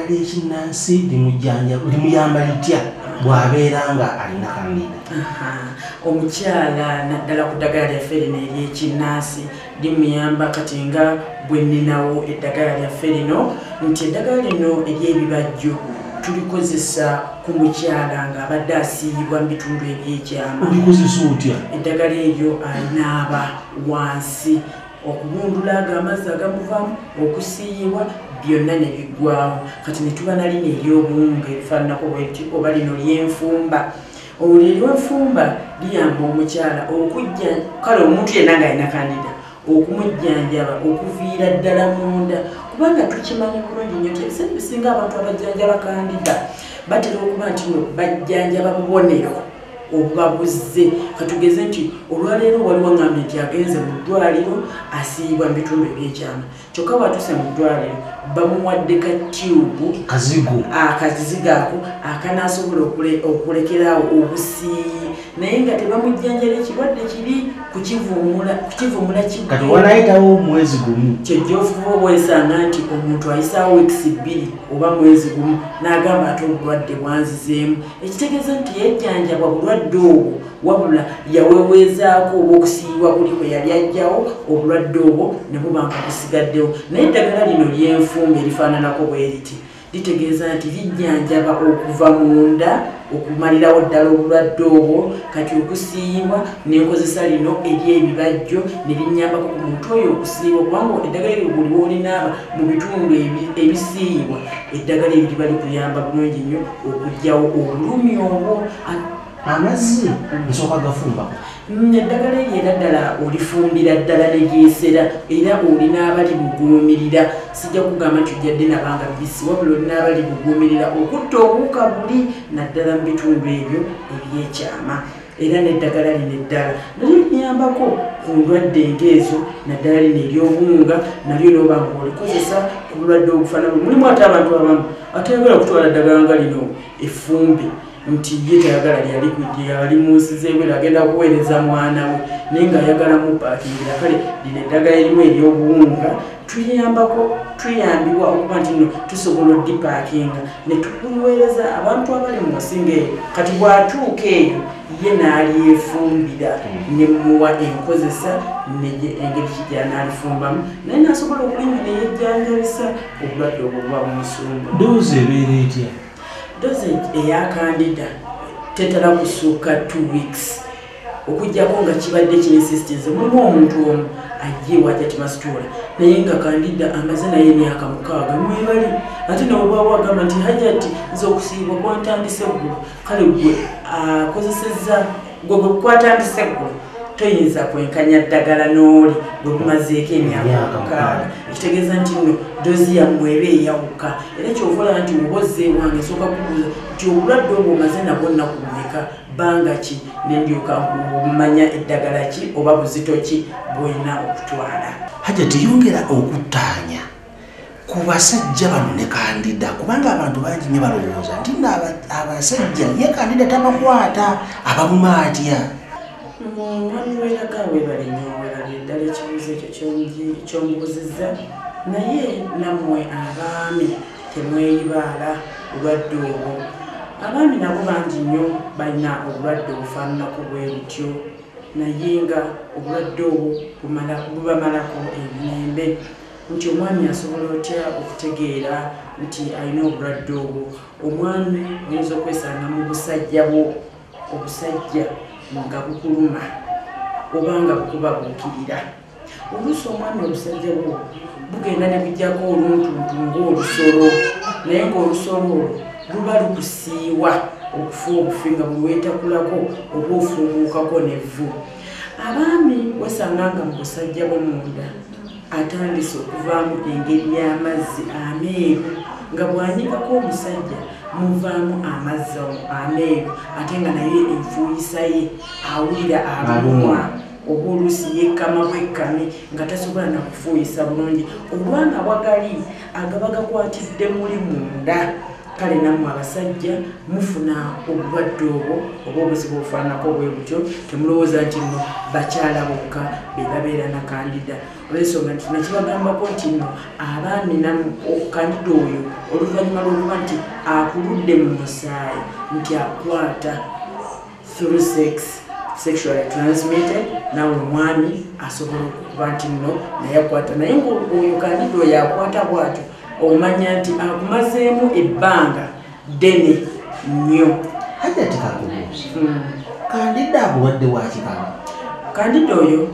eddagala ekinnansi limuyamba litya bw'abeera nga alina Candida? Omukyala naddala ku ddagala lyaffe lino ery'ekinnansi limuyamba kati nga bwe nninawo eddagala lyaffe lino nti eddagala lino ery'ebibajjo tulikozesa ku mukyala ng'abadde asiibwa mu bitundu eby'ekyama. Olikozesa otya? Eddagala eryo alinaaba wansi okubundula amazzi agamuvamu okusiiyibwa byonna ne biggwawo. Kati ne tuba na lino ery'obuwunga erifaananako bweti oba lino ly'enfumba. Olwo ery'enfumba liyamba omukyala okujja kale omuntu yenna ng'alina Candida okumujjanjaba okuviira ddala munda kubanga tukimanyi bulungi nnyo nti ebiseera bisinga abantu abajjanjaba Candida batera okuba nti no bajjanjaba bubonero obubabuzze. Katugeze nti olwaleero waliwo ngambye nti agenze mu ddwaliro asiibwa mu bitundu eby'ekyama kyokka bw'atuuse mu ddwaliro bamuwadde ka tyubu akazigo ako akanaasobola okulekeraawo obusiiyi naye nga tebamujjanjala ekirwadde kiri kukivuumula kimu. Kati wanayitawo mwezi gumu kyejja ofuba obwesanga nti omuntu ayisaawo wiikisi 2 oba mwezi gumu n'agamba ate obulwadde bwanzizeemu ekitegeeza nti yejjanjabwa bulwadde obwo wabula yaweweezaako oba okusiiyibwa kuli kwe yali ajjawo obulwadde obwo ne buba nga busigaddewo. Naye eddagala lino ly'enfumba erifaananako bwe riti litegeeza nti lijjanjaba okuva munda okumalirawo ddala obulwadde obwo. Kati okusiiyibwa n'enkozesa lino ery'ebibajjo ne linnyambako ku muntu oyo okusiiyibwa kubanga eddagala eryo buli lw'olinaaba mu bitundu ebisiiyibwa eddagala eryo liba likuyamba bulungi nnyo okuggyawo obulumi obwo. Amazzi nsooka gafumbako. Eddagala eryo era ddala olifumbira ddala ne lyesera era olinaaba libuguumirira. Sijja kugamba nti ojjadde nabanga bibisi wabula olinaaba libuguumirira okutta obuwuka buli naddala mu bitundu ebyo eby'ekyama. Era n'eddagala lino eddala nalyo liyambako ku ndwadde ng'ezo naddala lino ery'obuwunga nalyo n'oba ng'olikozesa ku bulwadde obufaanana. Mulimu ate abantu abamu atayagala kutwala ddagala nga lino effumbe nti ye tayagala lyali mu nsi z'ebweru agenda kuweereza mwana we naye ng'ayagala mupaakingira. Kale lino eddagala erimu ery'obuwunga tuyambibwa okuba nti no tusobola oddipaakinga ne tuliweereza abantu abali mu nsinga eyo. Kati bw'atuuka eyo ye n'alyefumbira ne muwa enkozesa engeri kijjanaalifumbamu naye n'asobola okulinga ne yejjanjabisa obulwadde obwo buba bumusumba. Doozi ebeera etya? Doozi eya Candida tetera kusukka 2 weeks okujjako nga kibadde kinsistence. Mulimu omuntu omu ajje wajja masitula naye nga Candida amaze naye emyaka 6 mwebali ate nobwabwa agamba nti hajjati nze okusiibwa kwantandise eggulo. Kale gwe akozesezza gwe kwatandise eggulo toyinza kwenkanya ddagala n'oli bwe bumazeeko emyaka 6. Ekitegeeza nti nno doozi yammwe eba eyawuka era kyovola nti muboze wange nsooka kubuuza nti obulwadde obwo omaze nabwo nnaku mmeka bbanga ki nendyoka kumanya eddagala ki oba buzito ki bw'olina okutwala. Hajja teyongera okuttaanya ku basajja bano ne Candida kubanga abantu bangi nnyo balowooza nti abasajja ye Candida tabakwata abamuma atya. Mwami weeraga weebale nnyo weebale ddala ekibuuzo ekyo ky'omubuzizza naye nammwe abaami temweyibaala bulwadde obwo. Abaami nabo bangi nnyo balina obulwadde obufaananako bwe butyo naye nga obulwadde obwo bubamalako emirembe. Nti omwami asobola otya okutegeera nti alina obulwadde obwo? Omwami oyinza okwesanga mu busajja bwo obusajja nga bukuluma oba nga bukubabuukirira. Oluusi omwami obusajja bwo bugenda ne bujjako oluntuntu ng'olusolo naye ng'olusolo olwo luba lukusiiwa okufa obufi nga bwe weetakulako oba ofuumuukako n'evvu. Abaami wesanga nga mu busajja bwo munda atandise okuvaamu engeri y'amazzi ameeru nga bw'anyigako omusajja muvaamu amazzi ameeru ate nga naye enfuuyisa ye awulira alumwa oba oluusi yekkama bwekkame nga tasobola nakufuuyisa bulungi olwanga wagali agaba gakwatidde muli munda kale nammwe abasajja mufuna obulwadde obwo oba obuzibu obufaananako bwe butyo temulowooza nti nno bakyala bokka be babeera na kandida olw'ensonga nti nakibagambako nti nno abaami kandida oyo oluvannyuma lw'okuba nti akuludde mu musaayi nti akwata through sexually transmitted nawe omwami asobola okuba nti nno naye akwata naye ngaoyo kandida oyo akwata bwatyo omanya nti akumazeemu ebbanga ddene nnyo. Hajja tekakubuuza kandida bulwadde bwakikaba? Kandida oyo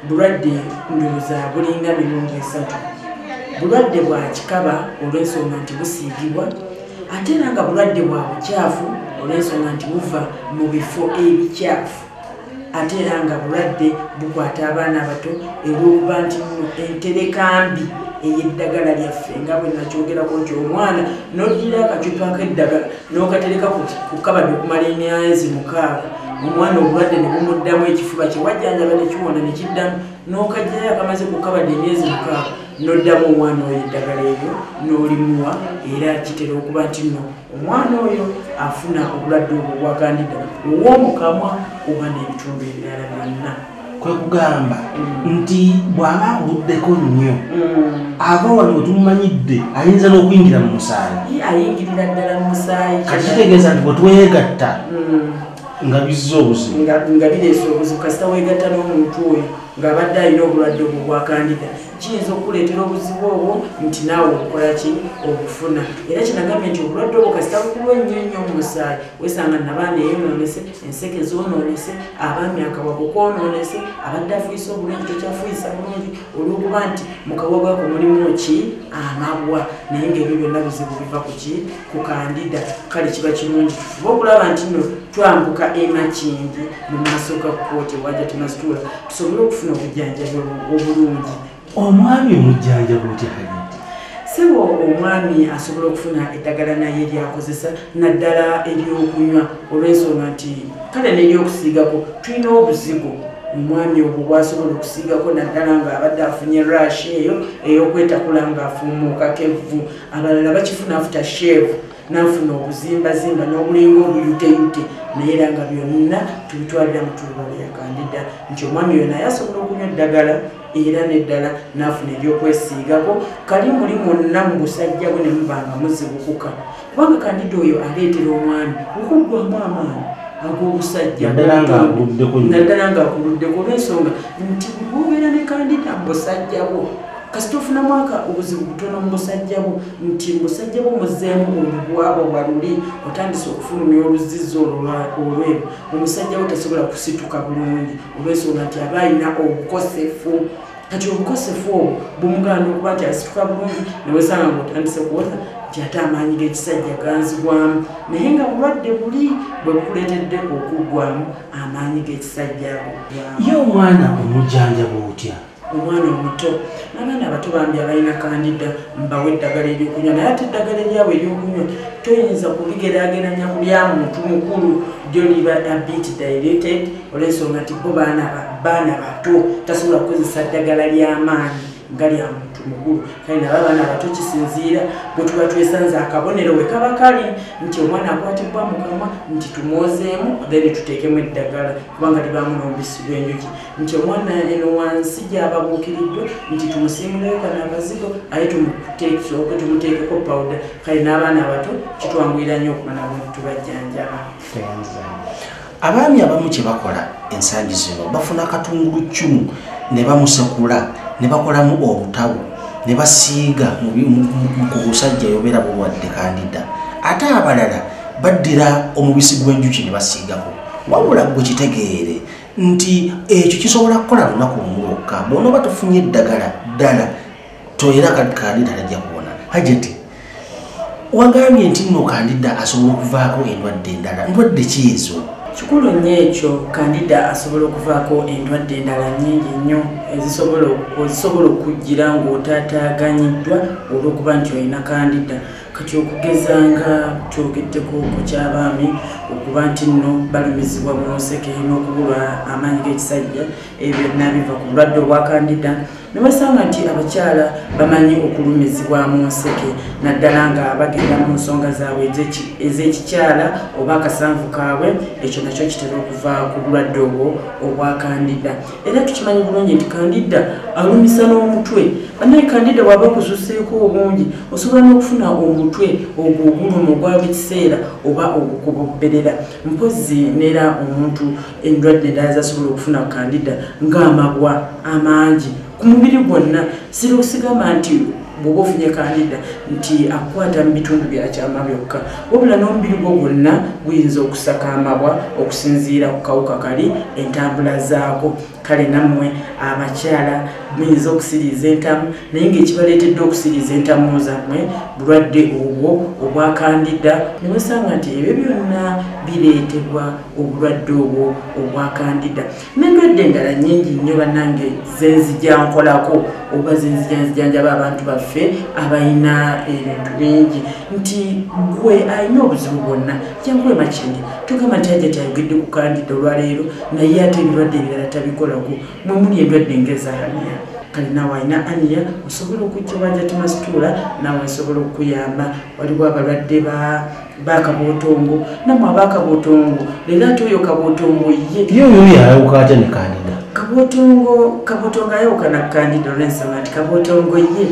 bulwadde ndowooza bulinga 3 bulwadde bwa kikaba olw'ensonga nti busiigibwa ate era nga bulwadde bwa bukyafu olw'ensonga nti buva mu bifo ebikyafu ate era nga bulwadde bukwata abaana abato olw'okuba nti enterekambi ey'eddagala lyaffe nga bwe nakyogerako nti omwana n'oddira akacupa k'eddagala n'okatereka ku kabadi okumala emyezi 6 omwana obulwadde ne bumuddamu ekifuba kye wajjanjaba ne kiwona ne kiddamu n'okajjayo akamaze ku kabadi emyezi 6 n'oddamu omwana oyo eddagala eryo n'olimuwa era kitera okuba nti nno omwana oyo afuna obulwadde obwo bwa kandida ow'omukamwa oba n'ebitundu ebirala byonna. Kwe kugamba nti bw'aba akuluddeko nnyo ava wano wetumumanyidde ayinza n'okuyingira mu musaayi. Ayingirira ddala mu musaayi kakitegeeza nti bwe twegatta nga bizza obuzibu nga bireesa obuzibu kasita weegatta n'omuntu oyo ng'abadde alina obulwadde obwo bwa kandida kiyinza okuleetera obuzibu obwo nti naawe okukola ki obufuna era kinagambye nti obulwadde obwo kasita bukulwa ennyo mu musaayi wesanga nabaana eyonoonese enseke zoonoonese abaami akawago koonoonese abadde afuyisa obulungi tokyafuyisa bulungi olw'okuba nti mu kawago ako mulimu ki amabwa naye ng'ebyo byonna bizibu biva ku ki ku kandida. Kale kiba kirungi tufuba okulaba nti nno twambuka emakindi mu maaso ga kkooti wajja tunasitula tusobole okufuna obujjanjabi obulungi. Omwami omujjanjabi otya Hajjati? Sebo omwami asobola okufuna eddagala naye lyakozesa naddala ery'okunywa olw'ensonga nti kale n'eryokusiigako tulina obuzigo omwami obwo bwasobola okusiigako naddala ng'abadde afunye rash eyo ey'okwetakula ng'afuumuukako evvu abalala bakifuna afuta shevu n'afuna obuzimbazimba n'obulinga obuyuteyute naye era nga byonna tubitwalira mu ttuluba lya kandida nti omwami oyo naye asobola okunywa eddagala era n'eddala n'afuna ebyokwesiigako kali muli mwonna mu busajja bwe ne mubanga muzibukuka kubanga kandida oyo aleetera omwami okuggwamu amaanyi ag'obusajja naddala ng'akuluddeko olw'ensonga nti bw'obeera ne kandida mu busajja bwo kasita ofunamu obuzibu butono mu busajja bwo nti mu busajja bwo muzeemu olubwabo bwaluli otandise okufulumya oluzizi olweru omusajja wo tasobola kusituka bulungi olw'ensonga nti aba alina obukosefu kati obukosefu obwo bumugaana okuba nti asituka bulungi newesanga ngaotandise kuwona nti ate amaanyi g'ekisajja ganzigwamu naye nga bulwadde buli bwe bukuleetedde okuggwamu amaanyi g'ekisajja agwamu. Ye omwana omujjanjaba otya? Omwana omuto n'abaana abato bambi abalina kandida mbawe eddagala ery'okunywa naye ate eddagala eryabwe ery'okunywa toyinza kuligeraageranya ku lya muntu mukulu lyo liba abit dilated olw'ensonga nti bo baana bato tasobola kukozesa ddagala ly'amaanyi nga lya muntu mukulu kale nabo abaana abato kisinziira bwe tuba twesanze akabonero we kaba kali nti omwana akwatibwa mu kamwa nti tumwozeemu then tuteekemu eddagala kubanga libaamu n'omubisi gw'enjuki nti omwana eno wansi gy'ababuukiriddwa nti tumusiimuleyo kana akazigo aye tumuteekeko pawuda kale n'abaana abato kitwanguyira nnyo okumala bwe tubajjanjaba. Abaami abamu kye bakola ensangi zino bafuna akatungulu ccumu ne bamusekula ne bakolamu obutabu ne basiiga ku busajja yobeera bulwadde kandida ate abalala baddira omubisi gw'enjuki ne basiigako wabula gwe kitegeere nti ekyo kisobola kukola lunaku lumu lwokka bw'onooba tufunye eddagala ddala toera kandida tajja kuwona. Hajjati wagambye nti nno kandida asobola okuvaako endwadde endala ndwadde ki ezo? Kikulu nnyo ekyo kandida asobola okuvaako endwadde endala nnyingi nnyo ezisobola okujjira ng'otaataaganyiddwa olw'okuba nti olina kandida kati okugeza nga twogeddeko ku ky'abaami okuba nti nno balumizibwa mu nseke n'okubulwa amaanyi g'ekisajja ebyo byonna biva ku bulwadde obwa kandida ne basanga nti abakyala bamanyi okulumizibwa mu nseke naddala nga bagenda mu nsonga zaabwe ez'ekikyala oba akasanvu kaabwe ekyo nakyo kitera okuva ku bulwadde obwo obwa kandida era tukimanyi bulungi nti kandida alumisa n'omutwe banaye kandida bw'aba kususeeko obungi osobola n'okufuna omutwe ogwo oguluma ogwa bikiseera oba ogukubobberera mpozi neera omuntu endwadde endala zasobola okufuna kandida ng'amabwa amangi ku mubiri gwonna sira osigamba nti bw'oba ofunye kandida nti akwata mu bitundu byakyama byokka wabula n'omubiri gwo gwonna guyinza okusaka amabwa okusinziira ku kawuka kali entambula zaako kale nammwe abakyala muyinza okusiriiza entamu naye ng'ekibaleetedde okusiriiza entamu zammwe bulwadde obwo obwa kandida ne musanga nti ebyo byonna bireetebwa obulwadde obwo obwa kandida n'endwadde endala nnyingi nnyo bannange zenzijankolako oba zenzijanjaba abantu baffe abalina ebintu bingi nti gwe alina obuzibu bwonna jangu emakindi tugamba nti ajja tyayogedde ku kandida olwaleero naye ate ebirwadde ebirala tabikolako mwe muli endwadde ng'ezaaniya kale naawe alina aniya osobola okujja obajati masituula naawe nsobola okuyamba waliwo abalwadde bakabootongo namwe abakabootongo leero ate oyo kabootongo yoyo yayawuka atya ne kandida kabootongo ayawuka na kandida olw'ensonga nti kabootongo ye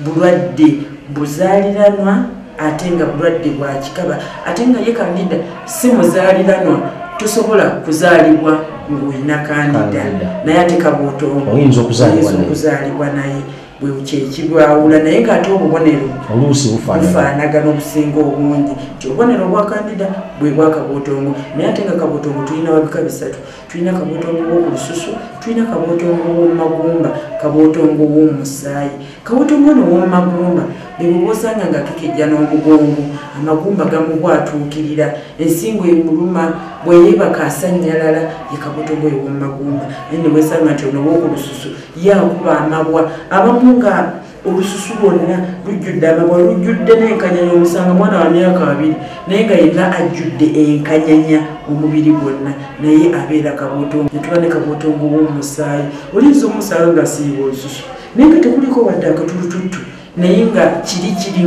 bulwadde buzaaliranwa ate nga bulwadde bwa kikaba ate nga ye kandida si muzaaliranwa tosobola kuzaalibwa ng'olina kandida naye ate kabootongo oyinza okuzaalibwa naye bwekyekibwawula naye ng'ate obubonero oluusi bufaanagana obusinga obungi nti obubonero obwa kandida bwe bwa kabootongo naye ate nga kabootongo tulina wabika bisatu tulina kabootongo w'okulususu tulina kabootongo w'omumagumba kabootongo w'omusaayi kabootongo ono w'omumagumba bwe osanga nga kekejja n'omugongo amagumba gamubwatuukirira ensingo emuluma bwe yeebaka asannyalala ye kabootongo oyo w'omumagumba naye ne wesanga nti ono w'okulususu yakuba amabwa abamu nga olususu lwonna lujjudde amabwa lujjudde n'enkanyanya omusanga mwana wa myaka 2 naye nga yenna ajjudde enkanyanya omubiri gwonna naye abeera kabootongo netuba ne kabootongo w'omusaayi olinza omusaayi nga siiba olususu naye nga tekuliko wadde akatulututtu naye nga kiri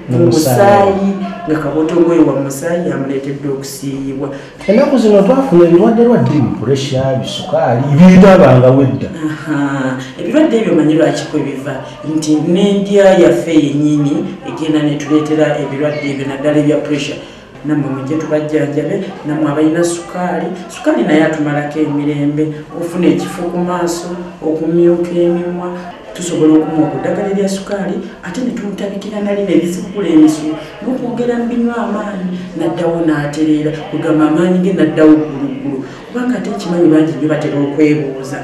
mu musaayi nga kabootongo oyo wa musaayi yamuleetedde okusiiyibwa ennaku zino twafuna ebirwadde lwa ddimu puresha bisukaali bitabanga wedda ebirwadde ebyo manyi lwakiko ebiva nti n'endya yaffe yennyini egenda netuleetera ebirwadde ebyo naddala ebya puresha nammwe mujje tubajjanjabe nammwe abalina sukaali naye atumalako emirembe ofuna ekifo ku maaso okumyuka emimwa tusobola okumuwa okuddagala erya sukaali ate ne tumutabikira nali nebizibugula emisu n'okwongera mu binywa amaanyi naddawo n'atereera kugamba amaanyi ge naddawo gguluggulu kubanga ate ekimanyi bangi nnyo batera okwebuuza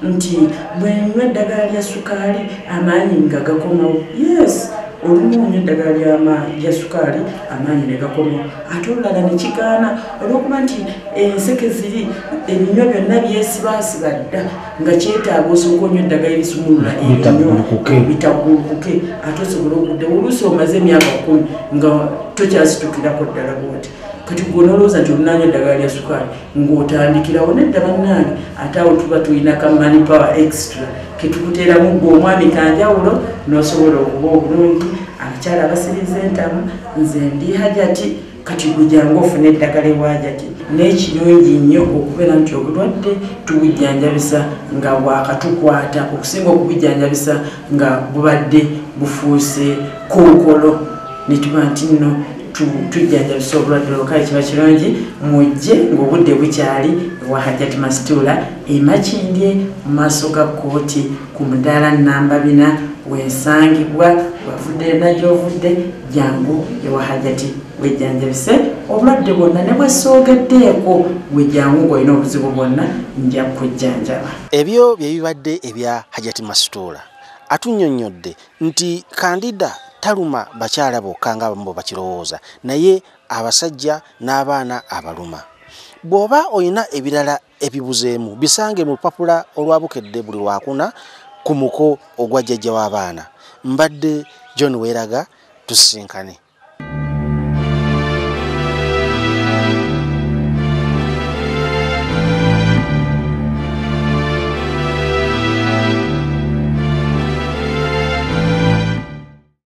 nti bwe nywa eddagala lya sukaali amaanyi nga gakomawo yes olumu onywa eddagala lya sukaali amaanyi ne gakomawo ate olulala ne kigaana olw'okuba nti enseke ziri ebinywa byonna byesibaasiba dda nga kyetaaga osooka onywa eddagala erisumulula ebinywa bitagulukuke ate osobola okudde oluusi omaze emyaka 10 nga tokyasitukirako ddala bwoti kati gwe nolowooza nti olunanywa eddagala lya sukaali ng'otandikirawo nedda bannange ate awo tuba tulina kamani power extra ketukuteeramu gwe omwami kanjawulo n'osobola okuba obulungi abakyala abasiriza entamu nze ndi hajati kati gujangu ofune eddagala ewajati n'ekirungi nnyo okubeera nti obulwadde tubujjanjabisa nga bwakatukwata okusinga okubujjanjabisa nga bubadde bufuuse kookolo ne tuba nti nno tujjanjabisa obulwadde olwokale kiba kirungi mujje ng'obudde bukyali ewa hajati masituula emakindye mu maaso ga kkooti ku mudaala namba 4 wensangibwa wavudde nagyovudde jangu ewa hajati wejjanjabise obulwadde bwonna ne bwesoogeddeeko wejjangu ng'olina obuzibu bwonna nja kujjanjaba. Ebyo bye bibadde ebya hajati masituula atunnyonnyodde nti kandida taluma bakyala bokka nga abamu bakirowooza naye abasajja n'abaana abaluma. Bw'oba olina ebirala ebibuzeemu bisange mu lupapula olwabukedde buli lwakuna ku muko ogwa jjajja w'abaana. Mbadde John Weraga, tusisinkane.